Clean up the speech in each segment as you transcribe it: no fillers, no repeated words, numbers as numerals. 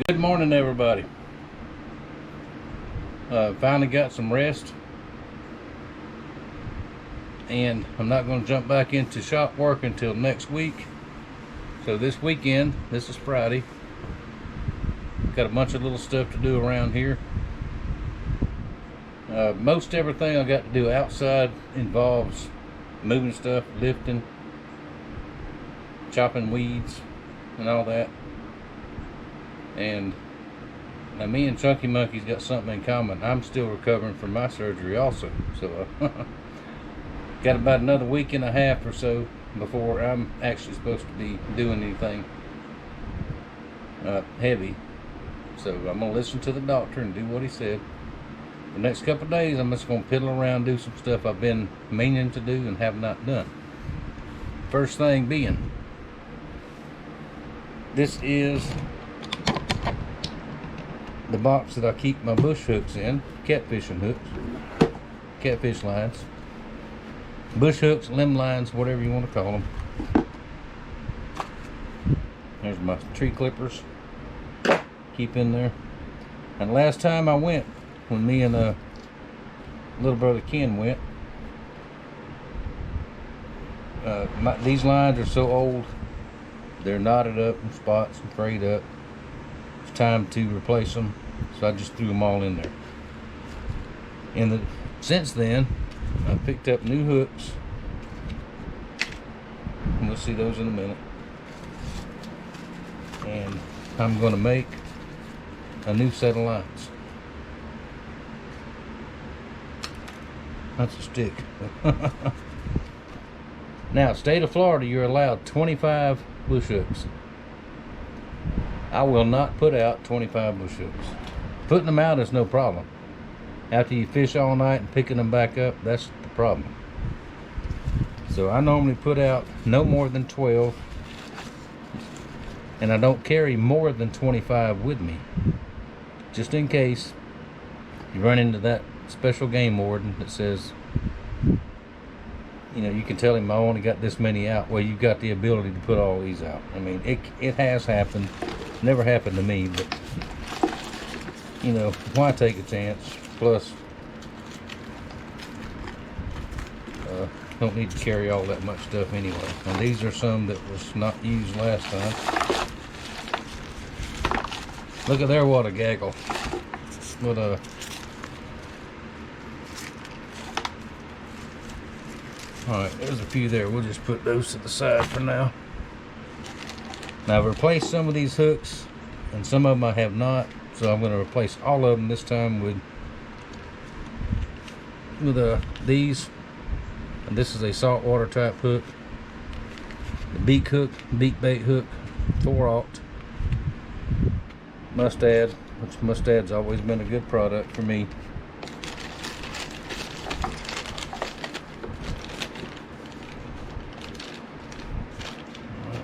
Good morning, everybody. Finally got some rest, and I'm not going to jump back into shop work until next week. So this weekend, this is Friday, got a bunch of little stuff to do around here. Most everything I got to do outside involves moving stuff, lifting, chopping weeds, and all that. And now me and Chunky Monkey's got something in common. I'm still recovering from my surgery also. So got about another week and a half or so before I'm actually supposed to be doing anything heavy. So I'm going to listen to the doctor and do what he said. The next couple of days I'm just going to piddle around, do some stuff I've been meaning to do and have not done. First thing being, this is the box that I keep my bush hooks in, catfishing hooks, catfish lines, bush hooks, limb lines, whatever you want to call them. There's my tree clippers, keep in there. And last time I went, when me and little brother Ken went, these lines are so old, they're knotted up in spots and frayed up. It's time to replace them, so I just threw them all in there. And since then, I picked up new hooks, and we'll see those in a minute. And I'm going to make a new set of lines. That's a stick. Now, state of Florida, you're allowed 25 bush hooks. I will not put out 25 bush hooks. Putting them out is no problem. After you fish all night and picking them back up, that's the problem. So I normally put out no more than 12, and I don't carry more than 25 with me, just in case you run into that special game warden that says, you know, you can tell him I only got this many out. Well, you've got the ability to put all these out. I mean, it has happened. Never happened to me, but you know, why take a chance? Plus, don't need to carry all that much stuff anyway. And these are some that was not used last time. Look at there, what a gaggle. What a alright, there's a few there. We'll just put those to the side for now. Now, I've replaced some of these hooks, and some of them I have not. So I'm going to replace all of them this time with these. And this is a saltwater type hook. The beak hook, beak bait hook, 4/0 mustad, which mustad's always been a good product for me.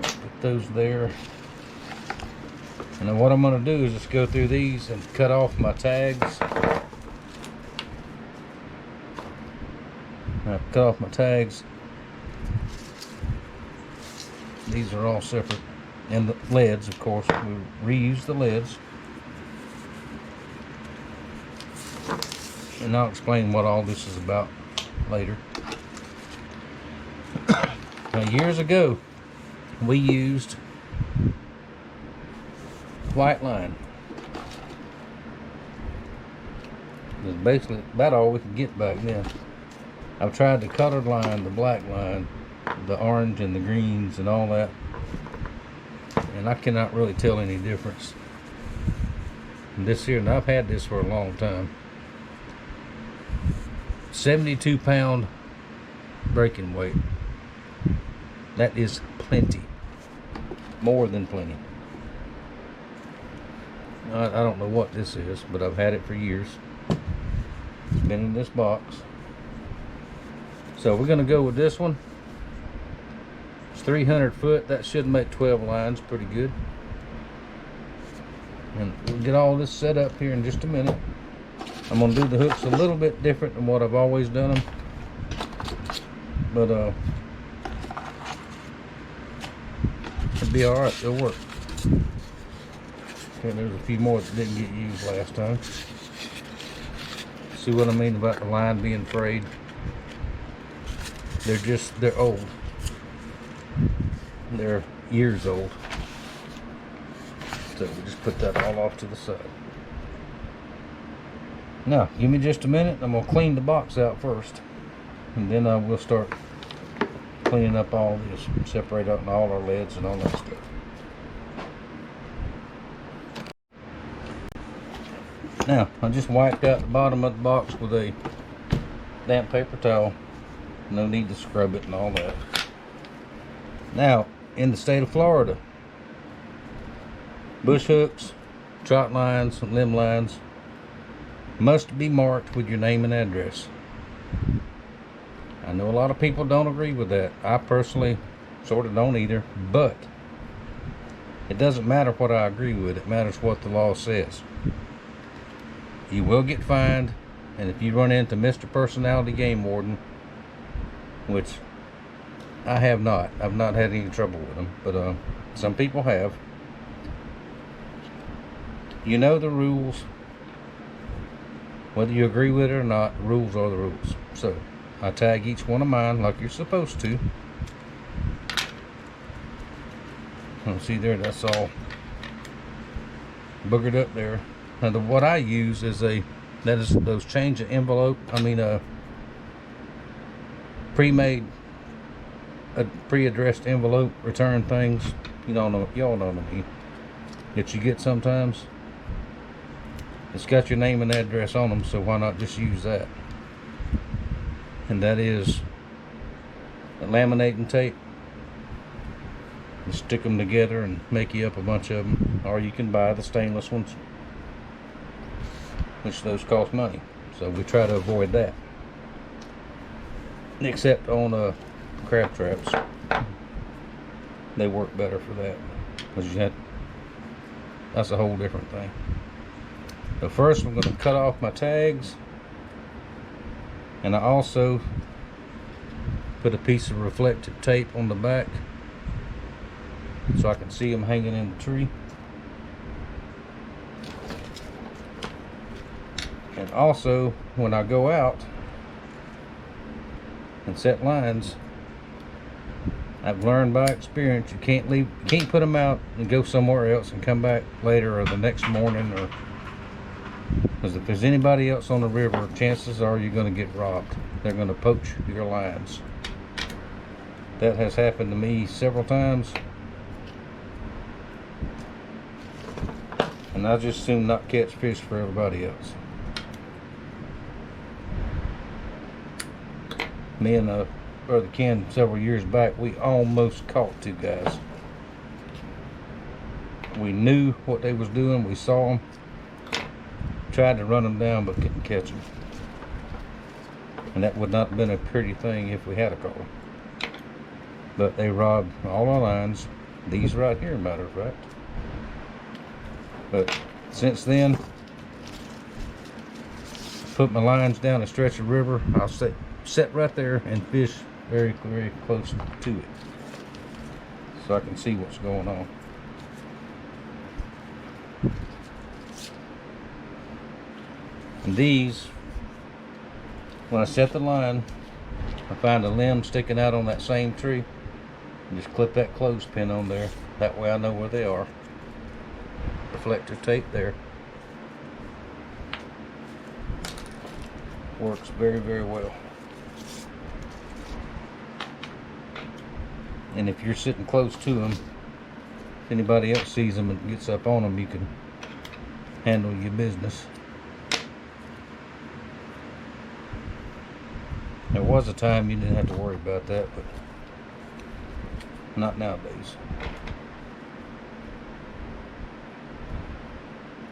Put those there. And then what I'm going to do is just go through these and cut off my tags. I've cut off my tags. These are all separate. And the leads, of course, we reuse the leads. And I'll explain what all this is about later. Now, years ago, we used white line. It was basically about all we could get back then. I've tried the colored line, the black line, the orange and the greens and all that, and I cannot really tell any difference. And this here, and I've had this for a long time. 72-pound breaking weight. That is plenty. More than plenty. I don't know what this is, but I've had it for years. It's been in this box. So we're going to go with this one. It's 300 foot. That should make 12 lines pretty good. And we'll get all this set up here in just a minute. I'm going to do the hooks a little bit different than what I've always done them. But it'll be alright. It'll work. Okay, there's a few more that didn't get used last time. See what I mean about the line being frayed? They're old. They're years old. So we just put that all off to the side. Now, give me just a minute. I'm going to clean the box out first. And then I will start cleaning up all this. Separate out all our leads and all that stuff. Now, I just wiped out the bottom of the box with a damp paper towel. No need to scrub it and all that. Now, in the state of Florida, bush hooks, trot lines, and limb lines must be marked with your name and address. I know a lot of people don't agree with that. I personally sort of don't either, but it doesn't matter what I agree with. It matters what the law says. You will get fined, and if you run into Mr. Personality Game Warden, which I have not. I've not had any trouble with them, but some people have. You know the rules. Whether you agree with it or not, the rules are the rules. So, I tag each one of mine like you're supposed to. See there, that's all boogered up there. Now, what I use is those change of envelope. Pre-made, pre-addressed envelope return things. Y'all know what I mean. That you get sometimes. It's got your name and address on them, so why not just use that? And that is a laminating tape. You stick them together and make you up a bunch of them, or you can buy the stainless ones, which those cost money. So we try to avoid that, except on crab traps. They work better for that, because that's a whole different thing. So first, I'm going to cut off my tags, and I also put a piece of reflective tape on the back so I can see them hanging in the tree. And also, when I go out and set lines, I've learned by experience you can't put them out and go somewhere else and come back later or the next morning, or because if there's anybody else on the river, chances are you're going to get robbed. They're going to poach your lines. That has happened to me several times, and I just soon not catch fish for everybody else. Me and Brother Ken several years back, we almost caught two guys. We knew what they was doing. We saw them. Tried to run them down, but couldn't catch them. And that would not have been a pretty thing if we had a caught them. But they robbed all our lines. These right here, matter of fact. But since then, put my lines down a stretch of river. I'll sit right there and fish very, very close to it, so I can see what's going on. And these, when I set the line, I find a limb sticking out on that same tree, and just clip that clothespin on there. That way I know where they are. Reflector tape there. Works very, very well. And if you're sitting close to them, if anybody else sees them and gets up on them, you can handle your business. There was a time you didn't have to worry about that, but not nowadays.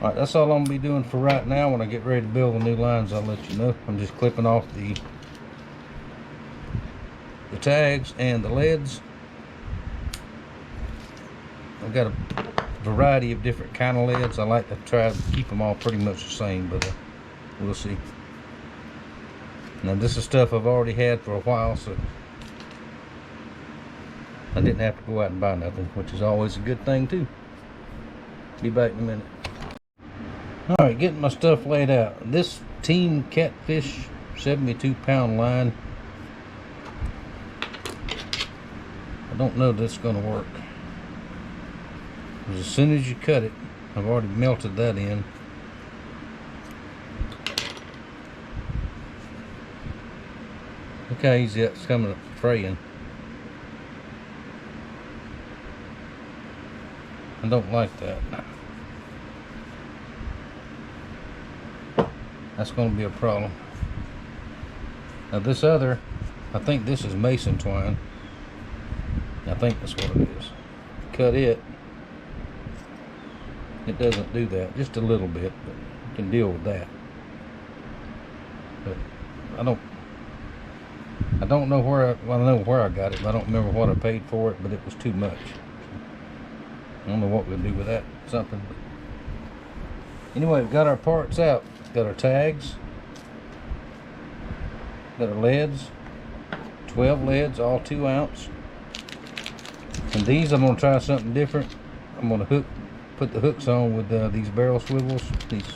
Alright, that's all I'm going to be doing for right now. When I get ready to build the new lines, I'll let you know. I'm just clipping off the tags and the leads. I've got a variety of different kind of leads. I like to try to keep them all pretty much the same, but we'll see. Now this is stuff I've already had for a while, so I didn't have to go out and buy nothing, which is always a good thing too. Be back in a minute. Alright, getting my stuff laid out. This Team Catfish 72-pound line, I don't know that's going to work. Because as soon as you cut it, I've already melted that in. Look how easy that's coming up fraying. I don't like that. That's going to be a problem. Now this other, I think this is mason twine. I think that's what it is. Cut it. It doesn't do that. Just a little bit, but you can deal with that. But I don't know where I know where I got it, but I don't remember what I paid for it, but it was too much. I don't know what we'll do with that. Something. But anyway, we've got our parts out. Got our tags. Got our leads. 12 leads, all 2 ounce. And these I'm going to try something different. I'm going to put the hooks on with these barrel swivels. These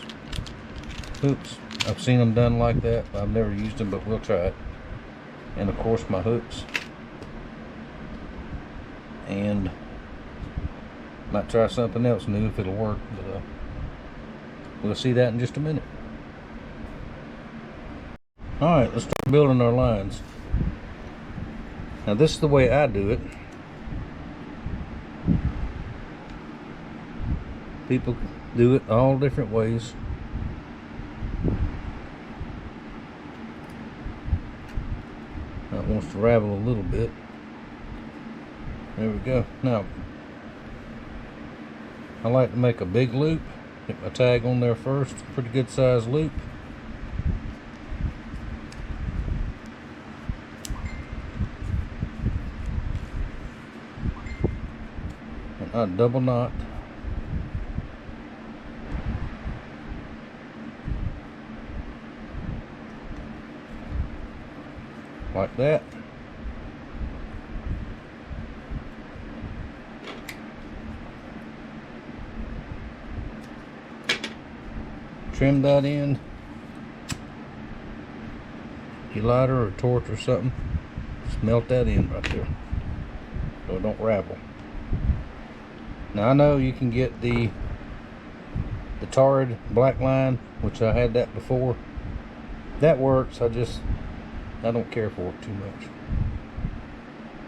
hooks. I've seen them done like that. I've never used them, but we'll try it. And of course my hooks. And might try something else new if it'll work, but we'll see that in just a minute. Alright, let's start building our lines. Now this is the way I do it. People do it all different ways. That wants to ravel a little bit. There we go. Now, I like to make a big loop. Get my tag on there first. Pretty good size loop. And I double knot. Like that. Trim that end. Your lighter or torch or something, just melt that in right there so it don't ravel. Now I know you can get the tarred black line, which I had that before. That works. I don't care for it too much.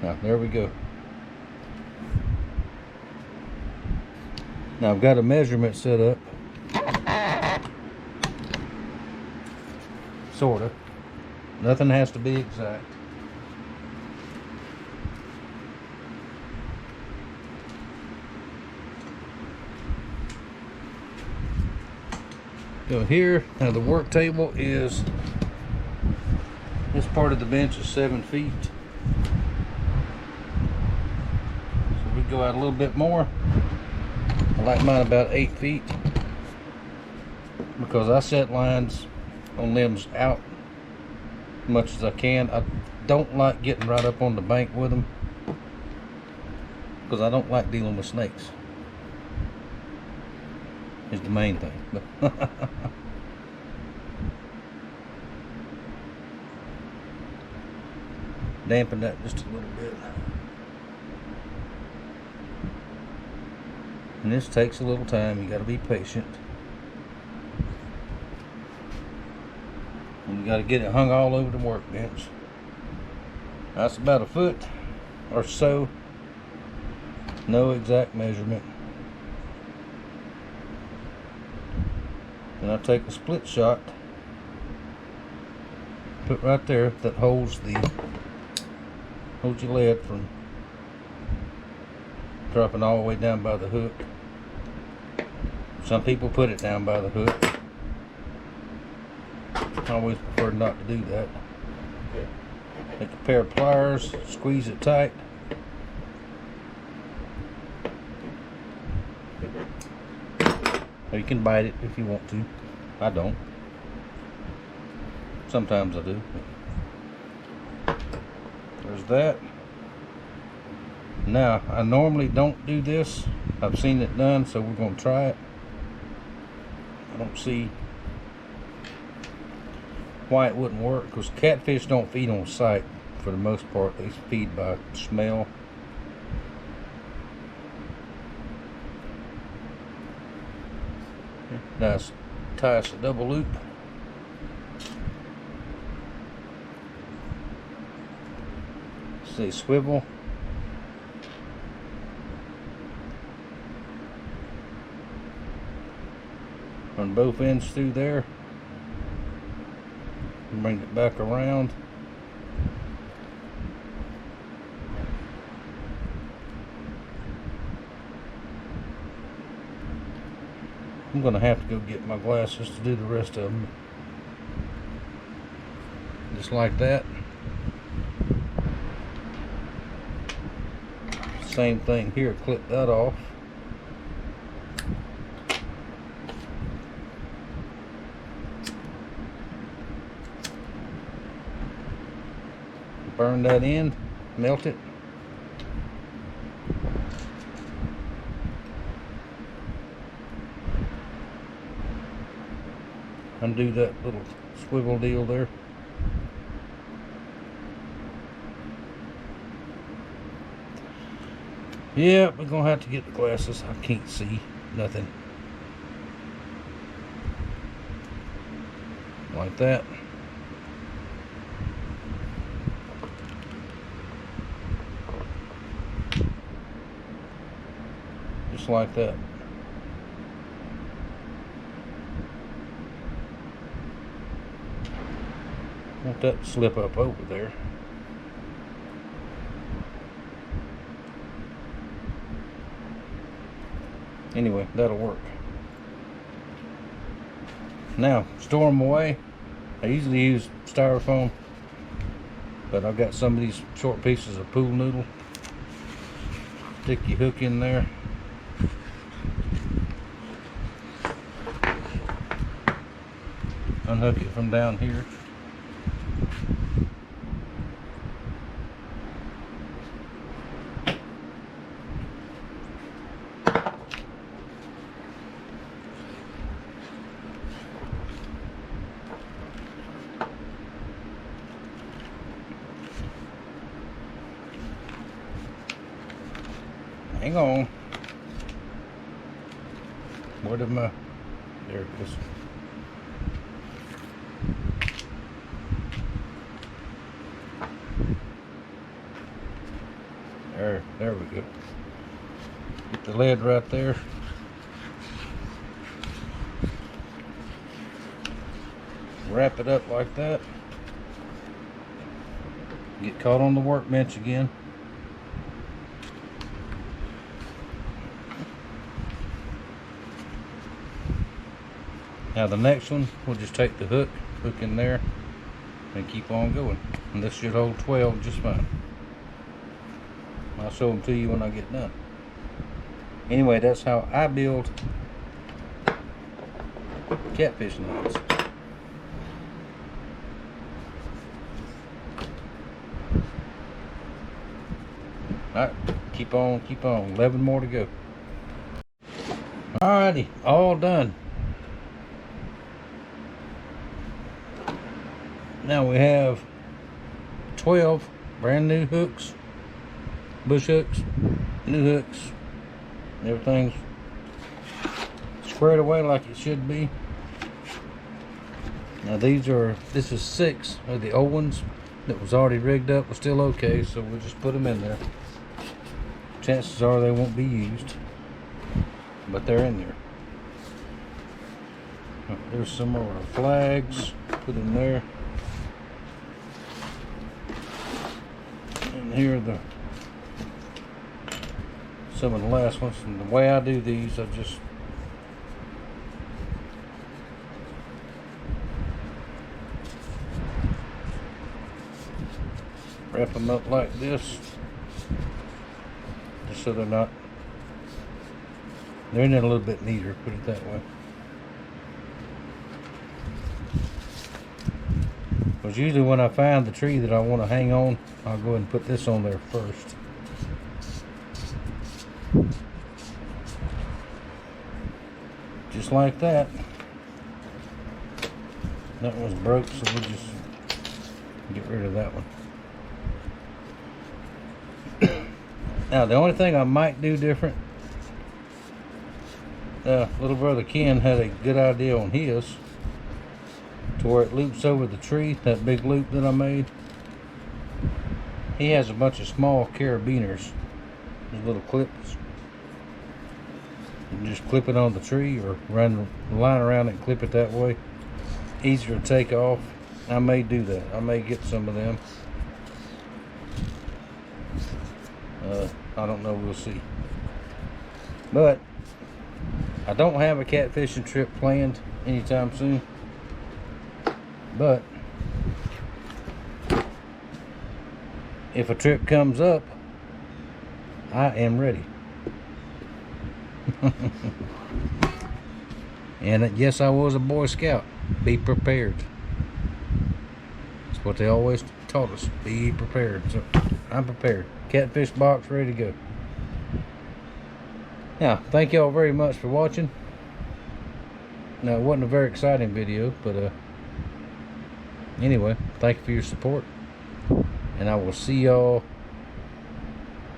Now there we go. Now I've got a measurement set up. Sorta. Nothing has to be exact. Go here. Now the work table is, this part of the bench is 7 feet. So we go out a little bit more. I like mine about 8 feet because I set lines on limbs out as much as I can. I don't like getting right up on the bank with them because I don't like dealing with snakes. Is the main thing. Dampen that just a little bit. And this takes a little time. You got to be patient. And you got to get it hung all over the workbench. That's about 1 foot or so. No exact measurement. And I take a split shot, put right there, that holds your lead from dropping all the way down by the hook. Some people put it down by the hook. I always prefer not to do that. Take a pair of pliers, squeeze it tight. Or you can bite it if you want to. I don't. Sometimes I do. There's that. Now, I normally don't do this. I've seen it done, so we're going to try it. I don't see why it wouldn't work, because catfish don't feed on sight for the most part. They feed by smell. Nice, tie us a double loop. See, swivel. On both ends through there. Bring it back around. I'm gonna have to go get my glasses to do the rest of them. Just like that. Same thing here, clip that off. Burn that in, melt it. Undo that little swivel deal there. Yeah, we're gonna have to get the glasses. I can't see nothing. Like that. Just like that. Want that to slip up over there. Anyway, that'll work. Now, store them away. I usually use styrofoam, but I've got some of these short pieces of pool noodle. Stick your hook in there. Unhook it from down here. Hang on. Where did my... There it is. There we go. Get the lid right there. Wrap it up like that. Get caught on the workbench again. Now the next one, we'll just take the hook in there, and keep on going. And this should hold 12 just fine. I'll show them to you when I get done. Anyway, that's how I build catfish nets. Alright, keep on. 11 more to go. Alrighty, all done. Now we have 12 brand new hooks, bush hooks, new hooks. Everything's squared away like it should be. Now this is 6 of the old ones that was already rigged up. Were still okay, so we'll just put them in there. Chances are they won't be used, but they're in there. There's some of our flags, put in there. And here are some of the last ones. And the way I do these, I just wrap them up like this, just so they're in there a little bit neater, put it that way. Because usually when I find the tree that I want to hang on, I'll go ahead and put this on there first. Just like that. That one's broke, so we'll just get rid of that one. Now, the only thing I might do different, little brother Ken had a good idea on his, to where it loops over the tree, that big loop that I made. He has a bunch of small carabiners, these little clips. You just clip it on the tree or run the line around it and clip it that way. Easier to take off. I may do that. I may get some of them. I don't know, we'll see. But I don't have a catfishing trip planned anytime soon. But if a trip comes up, I am ready. And yes, I was a Boy Scout. Be prepared. That's what they always taught us. Be prepared. So I'm prepared. Catfish box ready to go. Now, thank y'all very much for watching. Now, it wasn't a very exciting video, but anyway, thank you for your support. And I will see y'all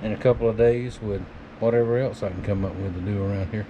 in a couple of days with whatever else I can come up with to do around here.